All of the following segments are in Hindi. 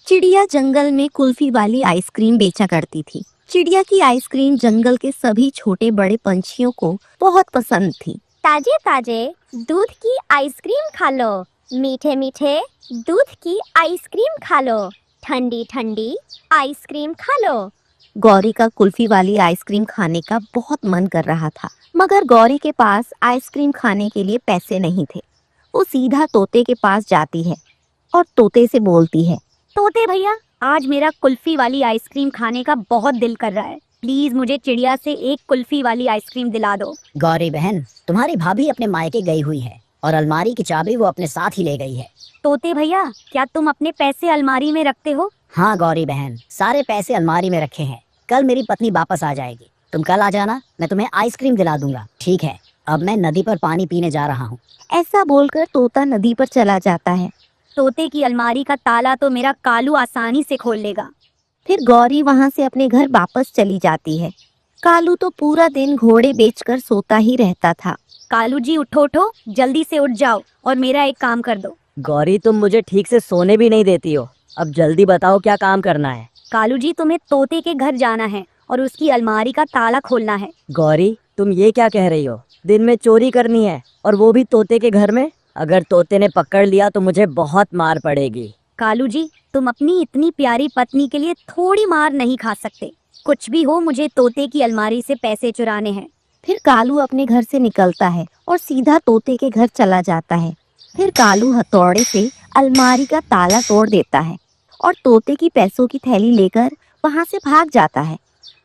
चिड़िया जंगल में कुल्फी वाली आइसक्रीम बेचा करती थी। चिड़िया की आइसक्रीम जंगल के सभी छोटे बड़े पंछियों को बहुत पसंद थी। ताजे ताजे दूध की आइसक्रीम खा लो, मीठे मीठे दूध की आइसक्रीम खा लो, ठंडी ठंडी आइसक्रीम खा लो। गौरी का कुल्फी वाली आइसक्रीम खाने का बहुत मन कर रहा था, मगर गौरी के पास आइसक्रीम खाने के लिए पैसे नहीं थे। वो सीधा तोते के पास जाती है और तोते से बोलती है, तोते भैया, आज मेरा कुल्फी वाली आइसक्रीम खाने का बहुत दिल कर रहा है। प्लीज मुझे चिड़िया से एक कुल्फी वाली आइसक्रीम दिला दो। गौरी बहन, तुम्हारी भाभी अपने मायके गई हुई है और अलमारी की चाबी वो अपने साथ ही ले गई है। तोते भैया, क्या तुम अपने पैसे अलमारी में रखते हो? हाँ गौरी बहन, सारे पैसे अलमारी में रखे हैं। कल मेरी पत्नी वापस आ जाएगी, तुम कल आ जाना, मैं तुम्हें आइसक्रीम दिला दूंगा। ठीक है, अब मैं नदी पर पानी पीने जा रहा हूँ। ऐसा बोलकर तोता नदी पर चला जाता है। तोते की अलमारी का ताला तो मेरा कालू आसानी से खोल लेगा। फिर गौरी वहाँ से अपने घर वापस चली जाती है। कालू तो पूरा दिन घोड़े बेचकर सोता ही रहता था। कालू जी, उठो उठो, जल्दी से उठ जाओ और मेरा एक काम कर दो। गौरी, तुम मुझे ठीक से सोने भी नहीं देती हो। अब जल्दी बताओ क्या काम करना है। कालू जी, तुम्हें तोते के घर जाना है और उसकी अलमारी का ताला खोलना है। गौरी, तुम ये क्या कह रही हो? दिन में चोरी करनी है और वो भी तोते के घर में? अगर तोते ने पकड़ लिया तो मुझे बहुत मार पड़ेगी। कालू जी, तुम अपनी इतनी प्यारी पत्नी के लिए थोड़ी मार नहीं खा सकते। कुछ भी हो, मुझे तोते की अलमारी से पैसे चुराने हैं। फिर कालू अपने घर से निकलता है और सीधा तोते के घर चला जाता है। फिर कालू हथौड़े से अलमारी का ताला तोड़ देता है और तोते की पैसों की थैली लेकर वहाँ से भाग जाता है।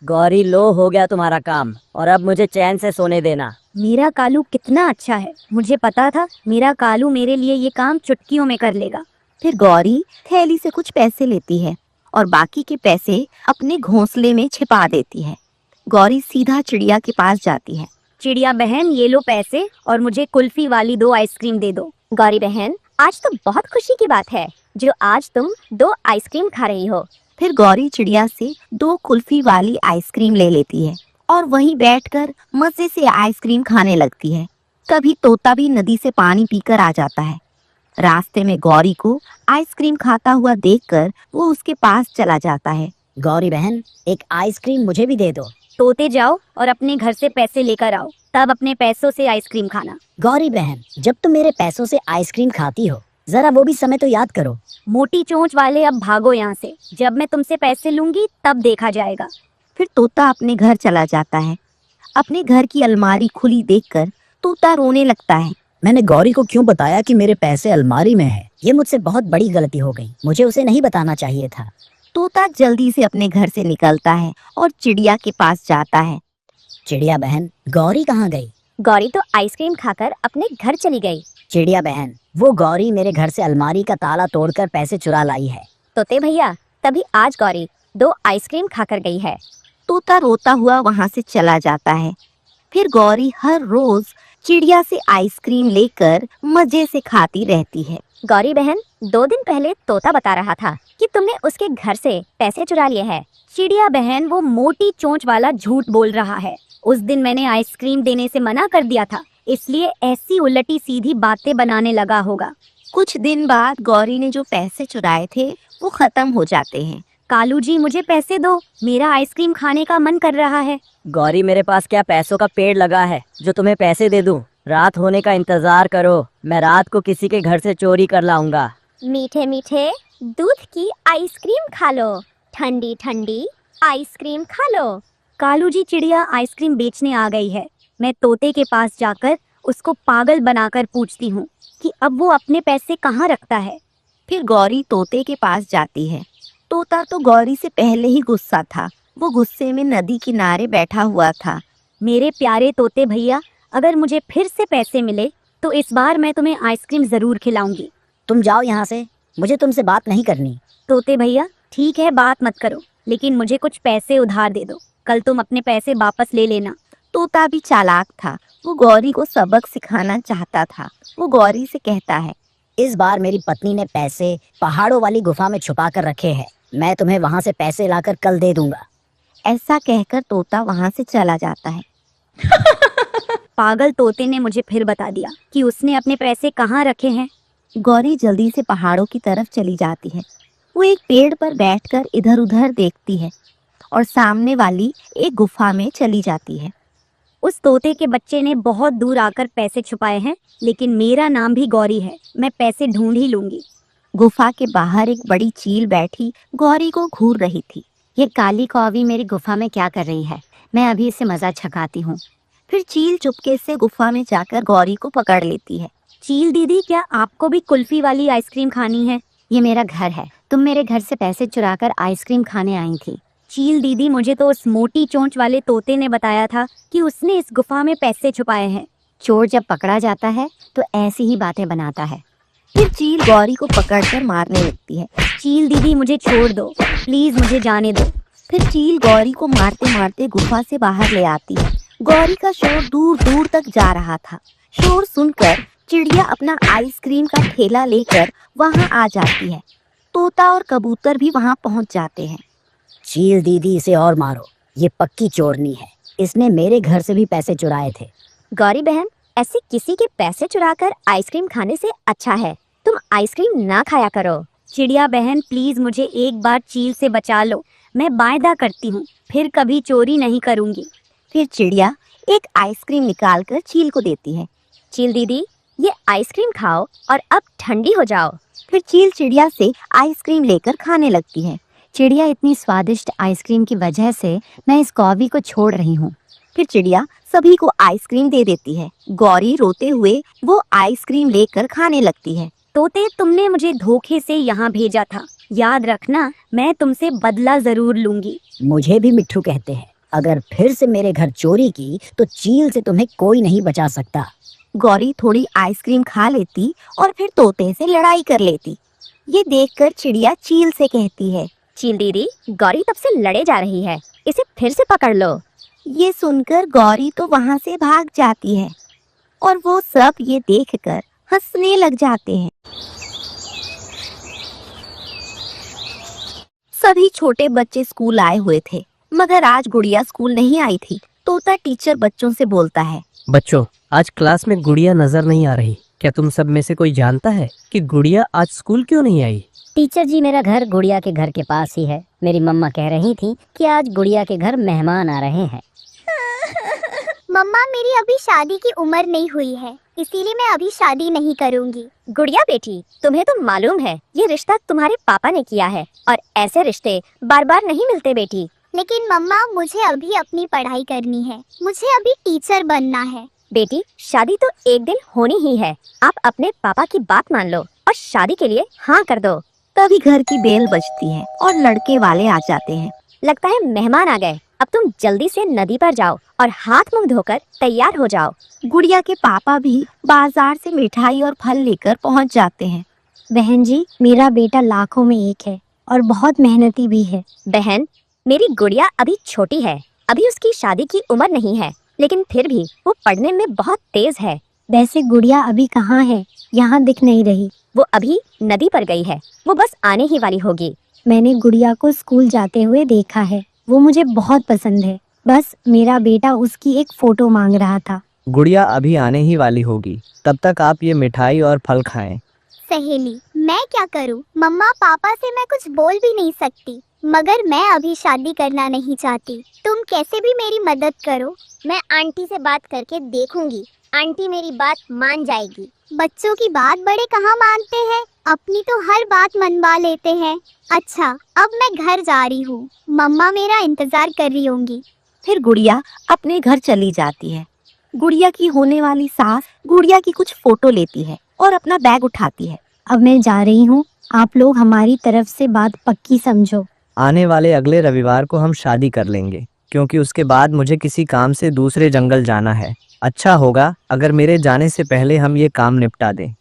गौरी, लो, हो गया तुम्हारा काम और अब मुझे चैन से सोने देना। मेरा कालू कितना अच्छा है, मुझे पता था मेरा कालू मेरे लिए ये काम चुटकियों में कर लेगा। फिर गौरी थैली से कुछ पैसे लेती है और बाकी के पैसे अपने घोंसले में छिपा देती है। गौरी सीधा चिड़िया के पास जाती है। चिड़िया बहन, ये लो पैसे और मुझे कुल्फी वाली 2 आइसक्रीम दे दो। गौरी बहन, आज तो बहुत खुशी की बात है जो आज तुम 2 आइसक्रीम खा रही हो। फिर गौरी चिड़िया से 2 कुल्फी वाली आइसक्रीम ले लेती है और वहीं बैठकर मजे से आइसक्रीम खाने लगती है। कभी तोता भी नदी से पानी पीकर आ जाता है। रास्ते में गौरी को आइसक्रीम खाता हुआ देखकर वो उसके पास चला जाता है। गौरी बहन, एक आइसक्रीम मुझे भी दे दो। तोते जाओ और अपने घर से पैसे लेकर आओ, तब अपने पैसों से आइसक्रीम खाना। गौरी बहन, जब तुम मेरे पैसों से आइसक्रीम खाती हो, जरा वो भी समय तो याद करो। मोटी चोंच वाले, अब भागो यहाँ से। जब मैं तुमसे पैसे लूंगी तब देखा जाएगा। फिर तोता अपने घर चला जाता है। अपने घर की अलमारी खुली देखकर तोता रोने लगता है। मैंने गौरी को क्यों बताया कि मेरे पैसे अलमारी में है? ये मुझसे बहुत बड़ी गलती हो गई, मुझे उसे नहीं बताना चाहिए था। तोता जल्दी से अपने घर से निकलता है और चिड़िया के पास जाता है। चिड़िया बहन, गौरी कहाँ गई? गौरी तो आइसक्रीम खाकर अपने घर चली गई। चिड़िया बहन, वो गौरी मेरे घर से अलमारी का ताला तोड़कर पैसे चुरा लाई है। तोते भैया, तभी आज गौरी 2 आइसक्रीम खाकर गई है। तोता रोता हुआ वहाँ से चला जाता है। फिर गौरी हर रोज चिड़िया से आइसक्रीम लेकर मजे से खाती रहती है। गौरी बहन, 2 दिन पहले तोता बता रहा था कि तुमने उसके घर से पैसे चुरा लिए हैं। चिड़िया बहन, वो मोटी चोंच वाला झूठ बोल रहा है। उस दिन मैंने आइसक्रीम देने से मना कर दिया था, इसलिए ऐसी उल्टी सीधी बातें बनाने लगा होगा। कुछ दिन बाद गौरी ने जो पैसे चुराए थे वो खत्म हो जाते हैं। कालू जी, मुझे पैसे दो, मेरा आइसक्रीम खाने का मन कर रहा है। गौरी, मेरे पास क्या पैसों का पेड़ लगा है जो तुम्हें पैसे दे दूं? रात होने का इंतजार करो, मैं रात को किसी के घर से चोरी कर लाऊंगा। मीठे मीठे दूध की आइसक्रीम खा लो, ठंडी ठंडी आइसक्रीम खा लो। कालू जी, चिड़िया आइसक्रीम बेचने आ गई है। मैं तोते के पास जाकर उसको पागल बनाकर पूछती हूँ कि अब वो अपने पैसे कहाँ रखता है। फिर गौरी तोते के पास जाती है। तोता तो गौरी से पहले ही गुस्सा था। वो गुस्से में नदी किनारे बैठा हुआ था। मेरे प्यारे तोते भैया, अगर मुझे फिर से पैसे मिले तो इस बार मैं तुम्हें आइसक्रीम जरूर खिलाऊंगी। तुम जाओ यहाँ से, मुझे तुमसे बात नहीं करनी। तोते भैया, ठीक है, बात मत करो, लेकिन मुझे कुछ पैसे उधार दे दो। कल तुम अपने पैसे वापस ले लेना। तोता भी चालाक था। वो गौरी को सबक सिखाना चाहता था। वो गौरी से कहता है, इस बार मेरी पत्नी ने पैसे पहाड़ों वाली गुफा में छुपा कर रखे हैं। मैं तुम्हें वहाँ से पैसे लाकर कल दे दूंगा। ऐसा कहकर तोता वहाँ से चला जाता है। पागल तोते ने मुझे फिर बता दिया कि उसने अपने पैसे कहाँ रखे हैं। गौरी जल्दी से पहाड़ों की तरफ चली जाती है। वो एक पेड़ पर बैठकर इधर उधर देखती है और सामने वाली एक गुफा में चली जाती है। उस तोते के बच्चे ने बहुत दूर आकर पैसे छुपाए हैं, लेकिन मेरा नाम भी गौरी है। मैं पैसे ढूंढ ही लूंगी। गुफा के बाहर एक बड़ी चील बैठी गौरी को घूर रही थी। ये काली कौवी मेरी गुफा में क्या कर रही है? मैं अभी इसे मजा छकाती हूँ। फिर चील चुपके से गुफा में जाकर गौरी को पकड़ लेती है। चील दीदी, क्या आपको भी कुल्फी वाली आइसक्रीम खानी है? ये मेरा घर है। तुम मेरे घर से पैसे चुराकर आइसक्रीम खाने आई थी। चील दीदी, मुझे तो उस मोटी चोंच वाले तोते ने बताया था कि उसने इस गुफा में पैसे छुपाए हैं। चोर जब पकड़ा जाता है तो ऐसी ही बातें बनाता है। फिर चील गौरी को पकड़कर मारने लगती है। चील दीदी, मुझे छोड़ दो प्लीज, मुझे जाने दो। फिर चील गौरी को मारते मारते गुफा से बाहर ले आती है। गौरी का शोर दूर दूर तक जा रहा था। शोर सुनकर चिड़िया अपना आइसक्रीम का ठेला लेकर वहां आ जाती है। तोता और कबूतर भी वहां पहुंच जाते हैं। चील दीदी, इसे और मारो। ये पक्की चोरनी है। इसने मेरे घर से भी पैसे चुराए थे। गौरी बहन, ऐसे किसी के पैसे चुराकर आइसक्रीम खाने से अच्छा है तुम आइसक्रीम ना खाया करो। चिड़िया बहन, प्लीज मुझे एक बार चील से बचा लो। मैं वायदा करती हूँ फिर कभी चोरी नहीं करूँगी। फिर चिड़िया एक आइसक्रीम निकालकर चील को देती है। चील दीदी, ये आइसक्रीम खाओ और अब ठंडी हो जाओ। फिर चील चिड़िया से आइसक्रीम लेकर खाने लगती है। चिड़िया, इतनी स्वादिष्ट आइसक्रीम की वजह से मैं इस कौवी को छोड़ रही हूँ। फिर चिड़िया सभी को आइसक्रीम दे देती है। गौरी रोते हुए वो आइसक्रीम लेकर खाने लगती है। तोते, तुमने मुझे धोखे से यहाँ भेजा था। याद रखना, मैं तुमसे बदला जरूर लूंगी। मुझे भी मिट्ठू कहते हैं। अगर फिर से मेरे घर चोरी की तो चील से तुम्हें कोई नहीं बचा सकता। गौरी थोड़ी आइसक्रीम खा लेती और फिर तोते से लड़ाई कर लेती। ये देखकर चिड़िया चील से कहती है, चील दीदी, गौरी तब से लड़े जा रही है, इसे फिर से पकड़ लो। ये सुनकर गौरी तो वहां से भाग जाती है और वो सब ये देखकर हंसने लग जाते हैं। सभी छोटे बच्चे स्कूल आए हुए थे, मगर आज गुड़िया स्कूल नहीं आई थी। तोता टीचर बच्चों से बोलता है, बच्चों, आज क्लास में गुड़िया नजर नहीं आ रही। क्या तुम सब में से कोई जानता है कि गुड़िया आज स्कूल क्यों नहीं आई? टीचर जी, मेरा घर गुड़िया के घर के पास ही है। मेरी मम्मा कह रही थी कि आज गुड़िया के घर मेहमान आ रहे हैं। मम्मा, मेरी अभी शादी की उम्र नहीं हुई है, इसीलिए मैं अभी शादी नहीं करूंगी। गुड़िया बेटी, तुम्हें तो मालूम है ये रिश्ता तुम्हारे पापा ने किया है और ऐसे रिश्ते बार बार नहीं मिलते बेटी। लेकिन मम्मा, मुझे अभी अपनी पढ़ाई करनी है। मुझे अभी टीचर बनना है। बेटी, शादी तो एक दिन होनी ही है। आप अपने पापा की बात मान लो और शादी के लिए हाँ कर दो। तभी घर की बेल बजती है और लड़के वाले आ जाते हैं। लगता है मेहमान आ गए। अब तुम जल्दी से नदी पर जाओ और हाथ मुंह धोकर तैयार हो जाओ। गुड़िया के पापा भी बाजार से मिठाई और फल लेकर पहुंच जाते हैं। बहन जी, मेरा बेटा लाखों में एक है और बहुत मेहनती भी है। बहन, मेरी गुड़िया अभी छोटी है, अभी उसकी शादी की उम्र नहीं है, लेकिन फिर भी वो पढ़ने में बहुत तेज है। वैसे गुड़िया अभी कहाँ है? यहाँ दिख नहीं रही। वो अभी नदी पर गई है, वो बस आने ही वाली होगी। मैंने गुड़िया को स्कूल जाते हुए देखा है। वो मुझे बहुत पसंद है। बस मेरा बेटा उसकी एक फोटो मांग रहा था। गुड़िया अभी आने ही वाली होगी, तब तक आप ये मिठाई और फल खाएं। सहेली, मैं क्या करूं? मम्मा पापा से मैं कुछ बोल भी नहीं सकती, मगर मैं अभी शादी करना नहीं चाहती। तुम कैसे भी मेरी मदद करो। मैं आंटी से बात करके देखूंगी, आंटी मेरी बात मान जाएगी। बच्चों की बात बड़े कहाँ मानते हैं, अपनी तो हर बात मनवा लेते हैं। अच्छा, अब मैं घर जा रही हूँ, मम्मा मेरा इंतजार कर रही होंगी। फिर गुड़िया अपने घर चली जाती है। गुड़िया की होने वाली सास गुड़िया की कुछ फोटो लेती है और अपना बैग उठाती है। अब मैं जा रही हूँ, आप लोग हमारी तरफ से बात पक्की समझो। आने वाले अगले रविवार को हम शादी कर लेंगे, क्योंकि उसके बाद मुझे किसी काम से दूसरे जंगल जाना है। अच्छा होगा अगर मेरे जाने से पहले हम ये काम निपटा दें।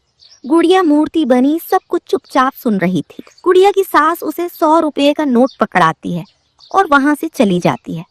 गुड़िया मूर्ति बनी सब कुछ चुपचाप सुन रही थी। गुड़िया की सास उसे 100 रुपए का नोट पकड़ाती है और वहाँ से चली जाती है।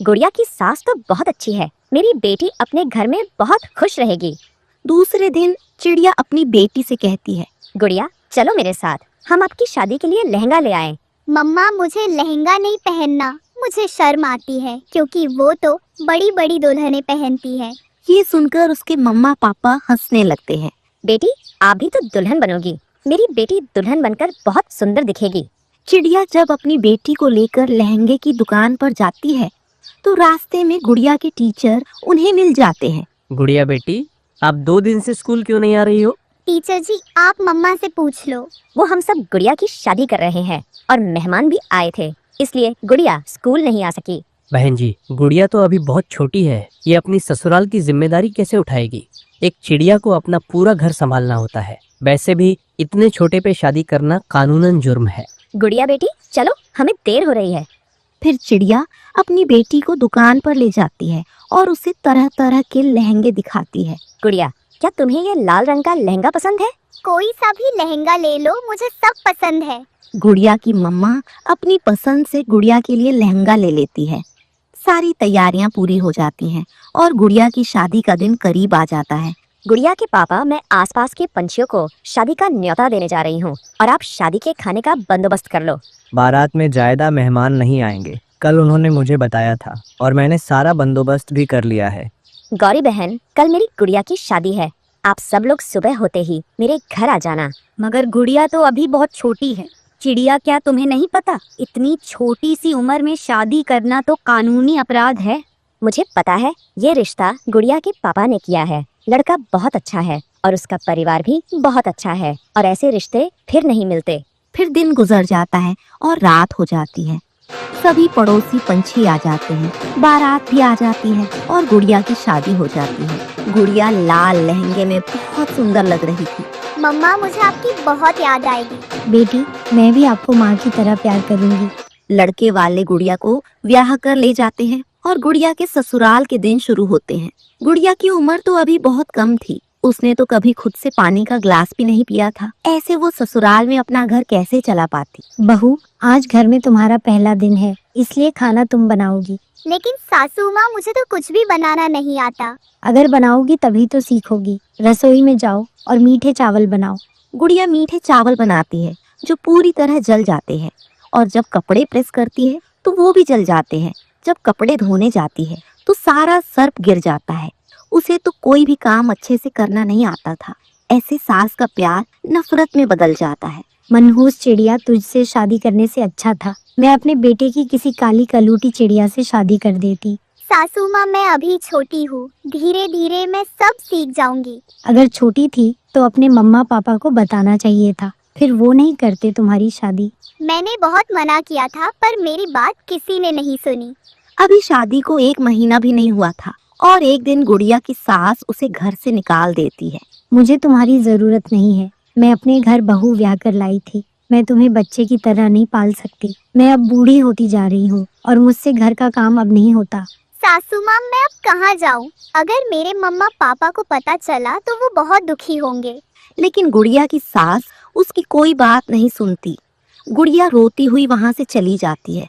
गुड़िया की सास तो बहुत अच्छी है, मेरी बेटी अपने घर में बहुत खुश रहेगी। दूसरे दिन चिड़िया अपनी बेटी से कहती है, गुड़िया चलो मेरे साथ, हम आपकी शादी के लिए लहंगा ले आए। मम्मा मुझे लहंगा नहीं पहनना, मुझे शर्म आती है, क्योंकि वो तो बड़ी बड़ी दुल्हनें पहनती है। ये सुनकर उसके मम्मा पापा हंसने लगते हैं। बेटी आप भी तो दुल्हन बनोगी, मेरी बेटी दुल्हन बनकर बहुत सुंदर दिखेगी। चिड़िया जब अपनी बेटी को लेकर लहंगे की दुकान पर जाती है तो रास्ते में गुड़िया के टीचर उन्हें मिल जाते हैं। गुड़िया बेटी, आप 2 दिन से स्कूल क्यों नहीं आ रही हो? टीचर जी, आप मम्मा से पूछ लो। वो हम सब गुड़िया की शादी कर रहे हैं और मेहमान भी आए थे, इसलिए गुड़िया स्कूल नहीं आ सकी। बहन जी, गुड़िया तो अभी बहुत छोटी है, ये अपनी ससुराल की जिम्मेदारी कैसे उठाएगी? एक चिड़िया को अपना पूरा घर संभालना होता है। वैसे भी इतने छोटे पे शादी करना कानूनन जुर्म है। गुड़िया बेटी, चलो, हमें देर हो रही है। फिर चिड़िया अपनी बेटी को दुकान पर ले जाती है और उसे तरह तरह के लहंगे दिखाती है। गुड़िया, क्या तुम्हें ये लाल रंग का लहंगा पसंद है? कोई सा भी लहंगा ले लो, मुझे सब पसंद है। गुड़िया की मम्मा अपनी पसंद से गुड़िया के लिए लहंगा ले लेती है। सारी तैयारियां पूरी हो जाती हैं और गुड़िया की शादी का दिन करीब आ जाता है। गुड़िया के पापा, मैं आसपास के पंछियों को शादी का न्योता देने जा रही हूँ और आप शादी के खाने का बंदोबस्त कर लो। बारात में ज्यादा मेहमान नहीं आएंगे, कल उन्होंने मुझे बताया था और मैंने सारा बंदोबस्त भी कर लिया है। गौरी बहन, कल मेरी गुड़िया की शादी है, आप सब लोग सुबह होते ही मेरे घर आ जाना। मगर गुड़िया तो अभी बहुत छोटी है। चिड़िया, क्या तुम्हें नहीं पता, इतनी छोटी सी उम्र में शादी करना तो कानूनी अपराध है। मुझे पता है, ये रिश्ता गुड़िया के पापा ने किया है। लड़का बहुत अच्छा है और उसका परिवार भी बहुत अच्छा है और ऐसे रिश्ते फिर नहीं मिलते। फिर दिन गुजर जाता है और रात हो जाती है। सभी पड़ोसी पंछी आ जाते हैं, बारात भी आ जाती है और गुड़िया की शादी हो जाती है। गुड़िया लाल लहंगे में बहुत सुंदर लग रही थी। मम्मा, मुझे आपकी बहुत याद आएगी। बेटी, मैं भी आपको माँ की तरह प्यार करूंगी। लड़के वाले गुड़िया को ब्याह कर ले जाते हैं और गुड़िया के ससुराल के दिन शुरू होते हैं। गुड़िया की उम्र तो अभी बहुत कम थी, उसने तो कभी खुद से पानी का ग्लास भी नहीं पिया था। ऐसे वो ससुराल में अपना घर कैसे चला पाती। बहू, आज घर में तुम्हारा पहला दिन है, इसलिए खाना तुम बनाओगी। लेकिन सासू माँ, मुझे तो कुछ भी बनाना नहीं आता। अगर बनाओगी तभी तो सीखोगी। रसोई में जाओ और मीठे चावल बनाओ। गुड़िया मीठे चावल बनाती है जो पूरी तरह जल जाते हैं और जब कपड़े प्रेस करती है तो वो भी जल जाते हैं। जब कपड़े धोने जाती है तो सारा सर्फ गिर जाता है। उसे तो कोई भी काम अच्छे से करना नहीं आता था। ऐसे सास का प्यार नफरत में बदल जाता है। मनहूस चिड़िया, तुझसे शादी करने से अच्छा था मैं अपने बेटे की किसी काली कलूटी चिड़िया से शादी कर देती। सासू माँ, मैं अभी छोटी हूँ, धीरे धीरे मैं सब सीख जाऊंगी। अगर छोटी थी तो अपने मम्मा पापा को बताना चाहिए था, फिर वो नहीं करते तुम्हारी शादी। मैंने बहुत मना किया था पर मेरी बात किसी ने नहीं सुनी। अभी शादी को 1 महीना भी नहीं हुआ था और एक दिन गुड़िया की सास उसे घर से निकाल देती है। मुझे तुम्हारी जरूरत नहीं है, मैं अपने घर बहू ब्याह कर लाई थी। मैं तुम्हें बच्चे की तरह नहीं पाल सकती। मैं अब बूढ़ी होती जा रही हूँ और मुझसे घर का काम अब नहीं होता। सासू माँ, मैं अब कहाँ जाऊँ? अगर मेरे मम्मा पापा को पता चला तो वो बहुत दुखी होंगे। लेकिन गुड़िया की सास उसकी कोई बात नहीं सुनती। गुड़िया रोती हुई वहाँ से चली जाती है।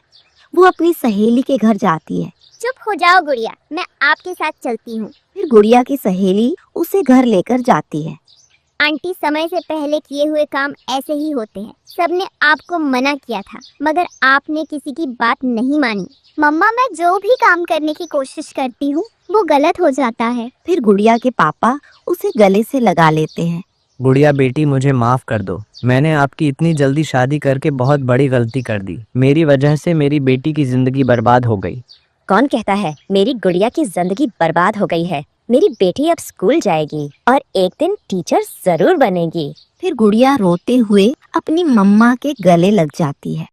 वो अपनी सहेली के घर जाती है। चुप हो जाओ गुड़िया, मैं आपके साथ चलती हूँ। फिर गुड़िया की सहेली उसे घर लेकर जाती है। आंटी, समय से पहले किए हुए काम ऐसे ही होते हैं। सबने आपको मना किया था मगर आपने किसी की बात नहीं मानी। मम्मा, मैं जो भी काम करने की कोशिश करती हूँ वो गलत हो जाता है। फिर गुड़िया के पापा उसे गले से लगा लेते हैं। गुड़िया बेटी, मुझे माफ कर दो। मैंने आपकी इतनी जल्दी शादी करके बहुत बड़ी गलती कर दी। मेरी वजह से मेरी बेटी की जिंदगी बर्बाद हो गई। कौन कहता है मेरी गुड़िया की जिंदगी बर्बाद हो गई है? मेरी बेटी अब स्कूल जाएगी और एक दिन टीचर जरूर बनेगी। फिर गुड़िया रोते हुए अपनी मम्मा के गले लग जाती है।